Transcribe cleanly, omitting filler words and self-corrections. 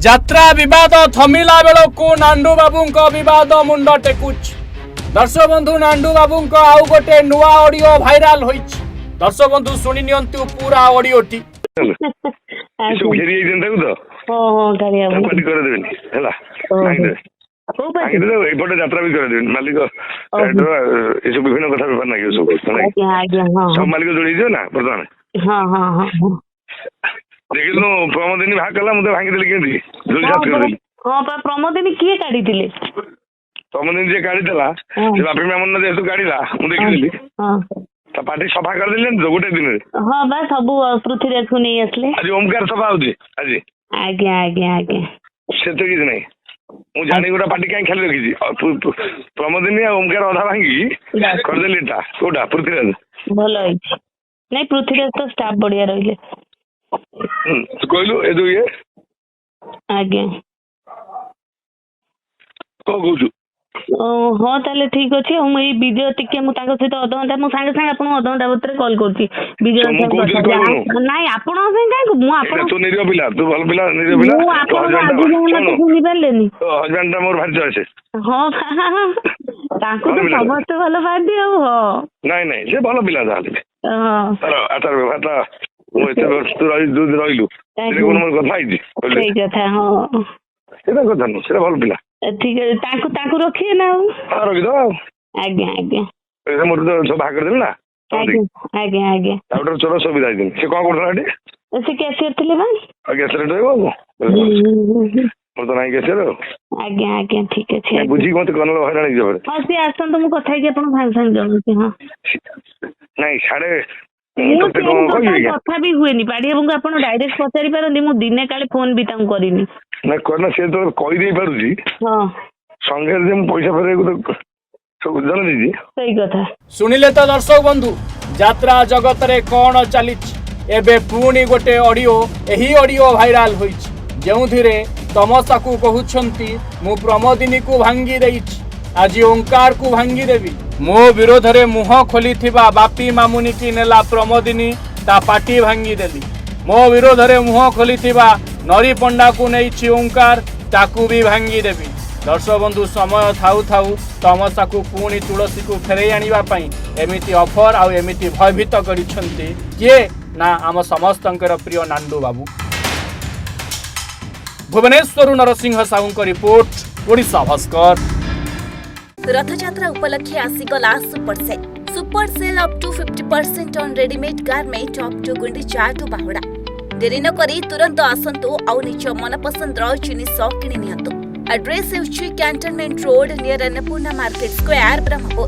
যাত্রা বিবাদ থমিলা বেলকু নান্ডু বাবুঙ্ক বিবাদ মুন্ড টেকুছি। দর্শক বন্ধু নান্ডু বাবুঙ্ক আউ গোটে নুয়া অডিও ভাইরাল হইছি। দর্শক বন্ধু শুনি নিয়ন্তু পুরা অডিওটি। এসব ঘেরি যাইছেন তাକୁ ତ ପାର୍ଟି କରିଦେବେନି ହେଲା ଭାଙ୍ଗିଦେବେ ଏଇପଟେ ଯାତ୍ରା ବି କରିଦେବେନି ମାଲିକ ଏସବୁ ବିଭିନ୍ନ କଥା ବେପାର ନାଗିବ ସବୁ ସବୁ ମାଲିକ ଯୋଡିଯିବ ନା ବର୍ତ୍ତମାନ ଦେଖିଲୁ ପ୍ରମୋଦିନୀ ଭାଗ କଲା ମୁଁ ତ ଭାଙ୍ଗିଦେଲି କେମିତି ଯୋଡି ସାତ କରିଦେଲି। ପ୍ରମୋଦିନୀ କିଏ କାଢିଥିଲେ? ପ୍ରମୋଦିନୀ ଯିଏ କାଢିଥିଲା ସେ ବାପି ମାମୁନ ଯେହେତୁ କାଢିଲା ମୁଁ ଦେଖିଦେଲି ତା ପାର୍ଟି ସଫା କରିଦେଲେନି ତ ଗୋଟେ ଦିନରେ। ହଁ ବା ସବୁ ପୃଥ୍ୱୀରାଜକୁ ନେଇ ଆସିଲେ। ଆଜି ଓମକାର ସଫା ହଉଛି ଆଜି। ଆଜ୍ଞା ଆଜ୍ଞା ଆଜ୍ଞା ସେତେ କିଛି ନାହିଁ ମୁଁ ଜାଣି ଗୋଟେ ପାର୍ଟି କାହିଁ ଖାଲି ରଖିଛି ପ୍ରମୋଦିନୀ ଆଉ ଓମକାର ଅଧା ଭାଙ୍ଗିକି କରିଦେଲି ଏଟା କୋଉଟା ପୃଥ୍ୱୀରାଜ। ଭଲ ହେଇଛି ନାଇଁ ପୃଥ୍ୱୀରାଜ ତ ଷ୍ଟାଫ ବଢିଆ ରହିଲେ। କହିଲୁ ଏ ଯୋଉ ଇଏ ଆଜ୍ଞା କଣ କହୁଛୁ? ହଁ ତାହେଲେ ଠିକ ଅଛି ଆଉ ମୁଁ ଏଇ ବିଜୟ ଟିକେ ମୁଁ ତାଙ୍କ ସହିତ ଅଧଘଣ୍ଟା ମୁଁ ସାଙ୍ଗେ ସାଙ୍ଗେ ଆପଣଙ୍କୁ ଅଧଘଣ୍ଟା ଭିତରେ କଲ୍ କରୁଛି। ବିଜୟ ନାଇଁ ଆପଣଙ୍କ ସାଙ୍ଗେ କାହିଁକି ମୁଁ ଆପଣ ତୁ ନିରୀହ ପିଲା ତୁ ଭଲ ପିଲା ନିରୀହ ପିଲା ମୁଁ ଆପଣଙ୍କ ଆଜି ଯାଏଁ ଶୁଣି ପାରିଲେନି। ହଜବେଣ୍ଡ ଟା ମୋର ଭାରି ଚଏସ୍। ହଁ ତାଙ୍କୁ ତ ସମସ୍ତେ ଭଲ ପାଆନ୍ତି ଆଉ। ହଁ ନାଇଁ ନାଇଁ ସେ ଭଲ ପିଲା ଯାହାହେଲେ ତାର ଆଚାର ବ୍ୟବହାର ମୁଁ ଏତେ ବର୍ଷ ତୁ ରହିଲୁ ମୋର କଥା ହେଇଛି ସେଇ କଥା। ହଁ ସେଇଟା କଥା ନୁହଁ ସେଇଟା ଭଲ ପିଲା। ଠିକ ଅଛି ତାଙ୍କୁ ରଖିବେ ନା ଆଉ ରଖିଦବା ଆଉ। ଆଜ୍ଞା ଆଜ୍ଞା ମୋର ତ ସବୁ ଭାଗ କରିଦେଲି ନା ଆଜ୍ଞା ଆଜ୍ଞା ଆଜ୍ଞା ତାପରେ ଚୋର ସୁବିଧା ହେଇଛନ୍ତି। ସେ କଣ କରୁଥିଲା ଏଠି? ସେ କ୍ୟାସିୟର ଥିଲେ ବା। କ୍ୟାସିୟର ରହିବ ଆଉ ମୋର ତ ନାହିଁ କ୍ୟାସିୟର ଆଉ। ଆଜ୍ଞା ଆଜ୍ଞା ଠିକ ଅଛି ବୁଝିକି ମତେ କନ ହଇରାଣ ହେଇଯିବ। ହଁ ସିଏ ଆସନ୍ତୁ ମୁଁ କଥା ହେଇକି ଆପଣଙ୍କୁ ସାଙ୍ଗେ ସାଙ୍ଗେ ଜଣଉଛି। ହଁ ନାଇଁ ସାଡେ କଥା ବି ହୁଏନି ପାଢୀ ବାବୁଙ୍କୁ ଆପଣ ଡାଇରେକ୍ଟ ପଚାରି ପାରନ୍ତି। ମୁଁ ଦିନେ କାଳେ ଫୋନ ବି ତାଙ୍କୁ କରିନି। ନା କନା ସେ ତ କହିଦେଇ ପାରୁଛି ସଙ୍ଗେ ଯେ ମୁଁ ପଇସା ଫେରେଇବାକୁ ସବୁ ଜଣେ ଦେଇଛି। ସେଇ କଥା ଶୁଣିଲେ ତ ଦର୍ଶକ ବନ୍ଧୁ ଯାତ୍ରା ଜଗତରେ କଣ ଚାଲିଛି। ଏବେ ପୁଣି ଗୋଟେ ଅଡିଓ ଏହି ଅଡିଓ ଭାଇରାଲ ହୋଇଛି ଯେଉଁଥିରେ ତମସାକୁ କହୁଛନ୍ତି ମୁଁ ପ୍ରମୋଦିନୀକୁ ଭାଙ୍ଗି ଦେଇଛି ଆଜି ଓଙ୍କାରକୁ ଭାଙ୍ଗିଦେବି। ମୋ ବିରୋଧରେ ମୁହଁ ଖୋଲିଥିବା ବାପି ମାମୁନି କି ନେଲା ପ୍ରମୋଦିନୀ ତା ପାଟି ଭାଙ୍ଗିଦେଲି। ମୋ ବିରୋଧରେ ମୁହଁ ଖୋଲିଥିବା ନରି ପଣ୍ଡାକୁ ନେଇଛି ଓଙ୍କାର ତାକୁ ବି ଭାଙ୍ଗିଦେବି। ଦର୍ଶକ ବନ୍ଧୁ ସମୟ ଥାଉ ଥାଉ ତମସାକୁ ପୁଣି ତୁଳସୀକୁ ଫେରେଇ ଆଣିବା ପାଇଁ ଏମିତି ଅଫର ଆଉ ଏମିତି ଭୟଭୀତ କରିଛନ୍ତି କିଏ ନା ଆମ ସମସ୍ତଙ୍କର ପ୍ରିୟ ନାଣ୍ଡୁ ବାବୁ। ଭୁବନେଶ୍ୱରରୁ ନରସିଂହ ସାହୁଙ୍କ ରିପୋର୍ଟ ଓଡ଼ିଶା ଭାସ୍କର। रथयात्रा उपलक्षे आसीगला super sale up to 50% on readymade garment up to Gundicha to Bahuda. देरी न करी तुरंत आसंतु आउ निज मनपसंद जिनिस किणी नियंतु। एड्रेस हेउछि cantonment road near Annapurna market square Brahmapur.